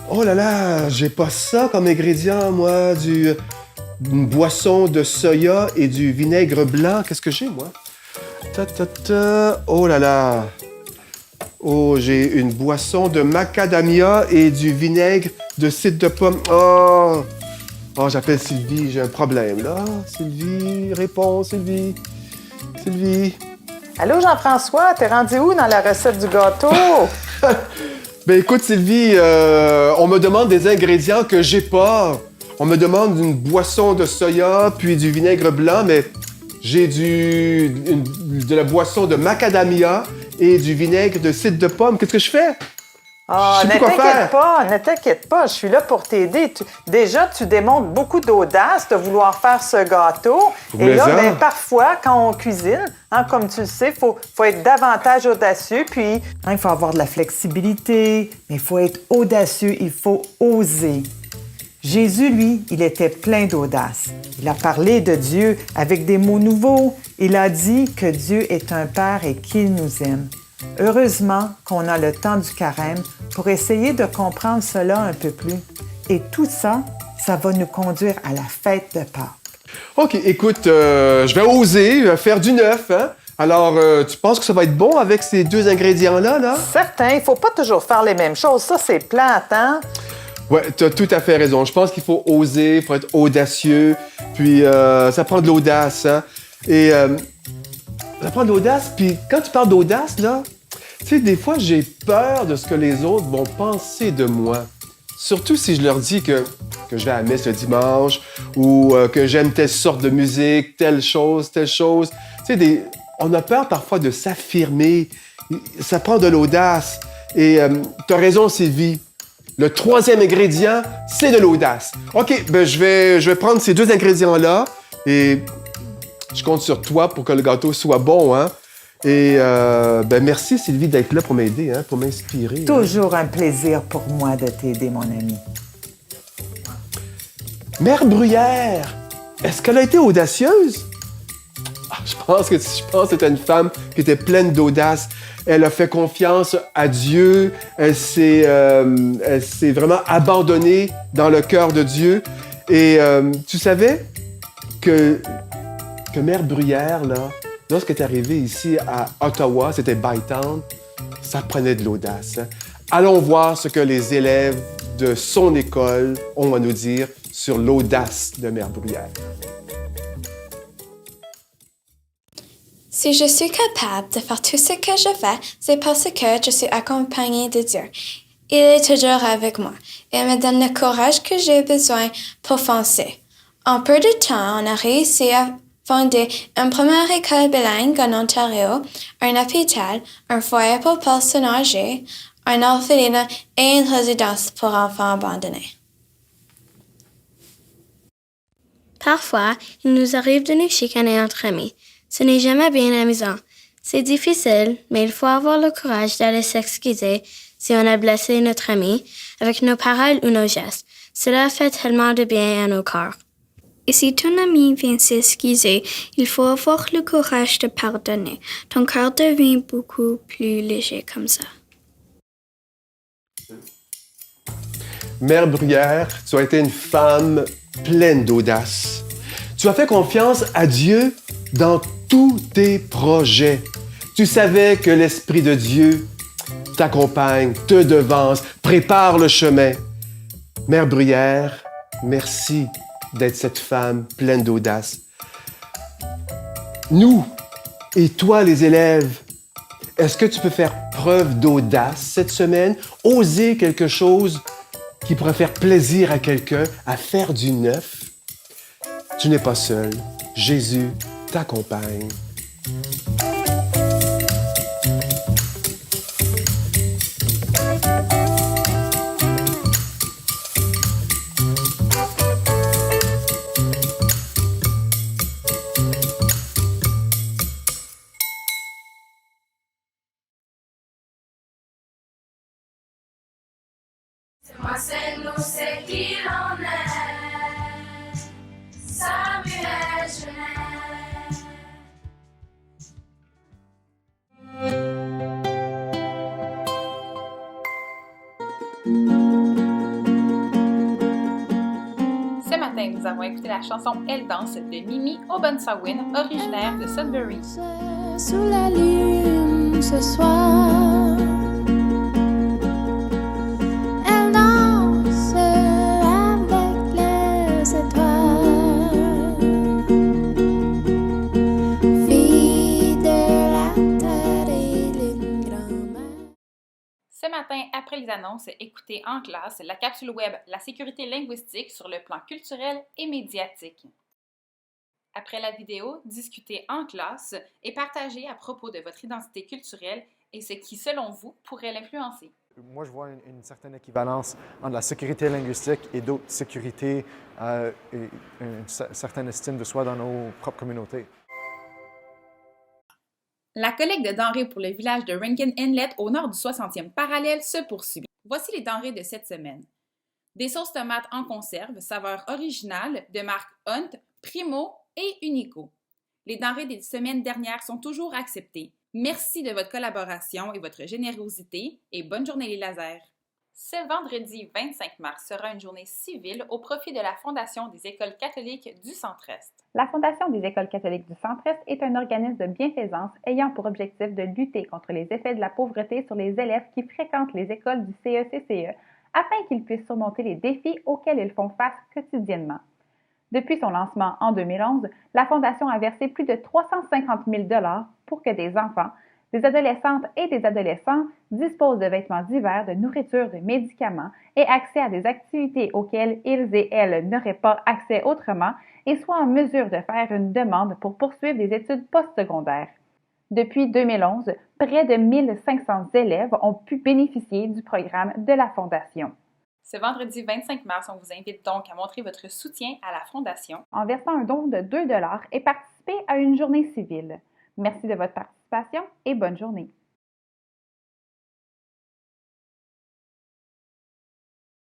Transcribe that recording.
Oh là là, j'ai pas ça comme ingrédient, moi, une boisson de soya et du vinaigre blanc. Qu'est-ce que j'ai, moi? Oh là là. Oh, j'ai une boisson de macadamia et du vinaigre de cidre de pomme. Oh, j'appelle Sylvie, j'ai un problème, là. Sylvie, réponds, Sylvie. Sylvie. Allô, Jean-François, t'es rendu où dans la recette du gâteau? Ben écoute, Sylvie, on me demande des ingrédients que j'ai pas. On me demande une boisson de soya, puis du vinaigre blanc, mais j'ai de la boisson de macadamia et du vinaigre de cidre de pomme. Qu'est-ce que je fais? Ah, Je sais ne plus quoi faire. t'inquiète pas, je suis là pour t'aider. Déjà, tu démontres beaucoup d'audace de vouloir faire ce gâteau. Et là, Mais ça. parfois, quand on cuisine, comme tu le sais, faut être davantage audacieux. Puis, il faut avoir de la flexibilité, mais il faut être audacieux, il faut oser. Jésus, lui, il était plein d'audace. Il a parlé de Dieu avec des mots nouveaux. Il a dit que Dieu est un Père et qu'il nous aime. Heureusement qu'on a le temps du carême pour essayer de comprendre cela un peu plus. Et tout ça, ça va nous conduire à la fête de Pâques. OK, écoute, je vais oser faire du neuf, hein? Alors, tu penses que ça va être bon avec ces deux ingrédients-là, là? Certain, il faut pas toujours faire les mêmes choses. Ça, c'est plate, hein? Ouais, tu as tout à fait raison. Je pense qu'il faut oser, il faut être audacieux, puis ça prend de l'audace, hein? Et ça prend de l'audace, puis quand tu parles d'audace, là, tu sais, des fois, j'ai peur de ce que les autres vont penser de moi. Surtout si je leur dis que je vais à la messe le dimanche ou que j'aime telle sorte de musique, telle chose, telle chose. Tu sais, on a peur parfois de s'affirmer. Ça prend de l'audace. Et tu as raison, Sylvie. Le troisième ingrédient, c'est de l'audace. OK, ben je vais prendre ces deux ingrédients-là et je compte sur toi pour que le gâteau soit bon, hein? Et ben merci, Sylvie, d'être là pour m'aider, hein, pour m'inspirer. Toujours un plaisir pour moi de t'aider, mon ami. Mère Bruyère, est-ce qu'elle a été audacieuse? Je pense que c'était une femme qui était pleine d'audace. Elle a fait confiance à Dieu. Elle s'est vraiment abandonnée dans le cœur de Dieu. Et tu savais que Mère Bruyère, là, lorsqu'elle est arrivée ici à Ottawa, c'était Bytown, ça prenait de l'audace, hein? Allons voir ce que les élèves de son école ont à nous dire sur l'audace de Mère Bruyère. Si je suis capable de faire tout ce que je fais, c'est parce que je suis accompagnée de Dieu. Il est toujours avec moi. Il me donne le courage que j'ai besoin pour foncer. En peu de temps, on a réussi à fonder une première école bilingue en Ontario, un hôpital, un foyer pour personnes âgées, un orphelinat et une résidence pour enfants abandonnés. Parfois, il nous arrive de nous chicaner entre amis. Ce n'est jamais bien amusant. C'est difficile, mais il faut avoir le courage d'aller s'excuser si on a blessé notre ami avec nos paroles ou nos gestes. Cela fait tellement de bien à nos corps. Et si ton ami vient s'excuser, il faut avoir le courage de pardonner. Ton cœur devient beaucoup plus léger comme ça. Mère Bruyère, tu as été une femme pleine d'audace. Tu as fait confiance à Dieu dans tous tes projets. Tu savais que l'Esprit de Dieu t'accompagne, te devance, prépare le chemin. Mère Bruyère, merci d'être cette femme pleine d'audace. Nous et toi, les élèves, est-ce que tu peux faire preuve d'audace cette semaine? Oser quelque chose qui pourrait faire plaisir à quelqu'un, à faire du neuf? Tu n'es pas seul. Jésus t'accompagne. Moi, c'est nous, c'est qui l'on est. Samuel Genève. matin, nous avons écouté la chanson Elle danse de Mimi Obunsawin, originaire de Sudbury. Sous la lune ce soir, elle danse avec les étoiles. Fille de la terre et d'une grand-mère. Ce matin, après les annonces, écoutez en classe la capsule web La sécurité linguistique sur le plan culturel et médiatique. Après la vidéo, discutez en classe et partagez à propos de votre identité culturelle et ce qui, selon vous, pourrait l'influencer. Moi, je vois une certaine équivalence entre la sécurité linguistique et d'autres sécurités et une certaine estime de soi dans nos propres communautés. La collecte de denrées pour le village de Rankin Inlet au nord du 60e parallèle se poursuit. Voici les denrées de cette semaine. Des sauces tomates en conserve, saveur originale, de marque Hunt, Primo et Unico. Les denrées des semaines dernières sont toujours acceptées. Merci de votre collaboration et votre générosité et bonne journée les lasers. Ce vendredi 25 mars sera une journée civile au profit de la Fondation des écoles catholiques du Centre-Est. La Fondation des écoles catholiques du Centre-Est est un organisme de bienfaisance ayant pour objectif de lutter contre les effets de la pauvreté sur les élèves qui fréquentent les écoles du CECCE afin qu'ils puissent surmonter les défis auxquels ils font face quotidiennement. Depuis son lancement en 2011, la Fondation a versé plus de 350 000 $ pour que des enfants, des adolescentes et des adolescents disposent de vêtements d'hiver, de nourriture, de médicaments et accès à des activités auxquelles ils et elles n'auraient pas accès autrement et soient en mesure de faire une demande pour poursuivre des études postsecondaires. Depuis 2011, près de 1500 élèves ont pu bénéficier du programme de la Fondation. Ce vendredi 25 mars, on vous invite donc à montrer votre soutien à la Fondation en versant un don de 2 $ et participer à une journée civile. Merci de votre participation et bonne journée.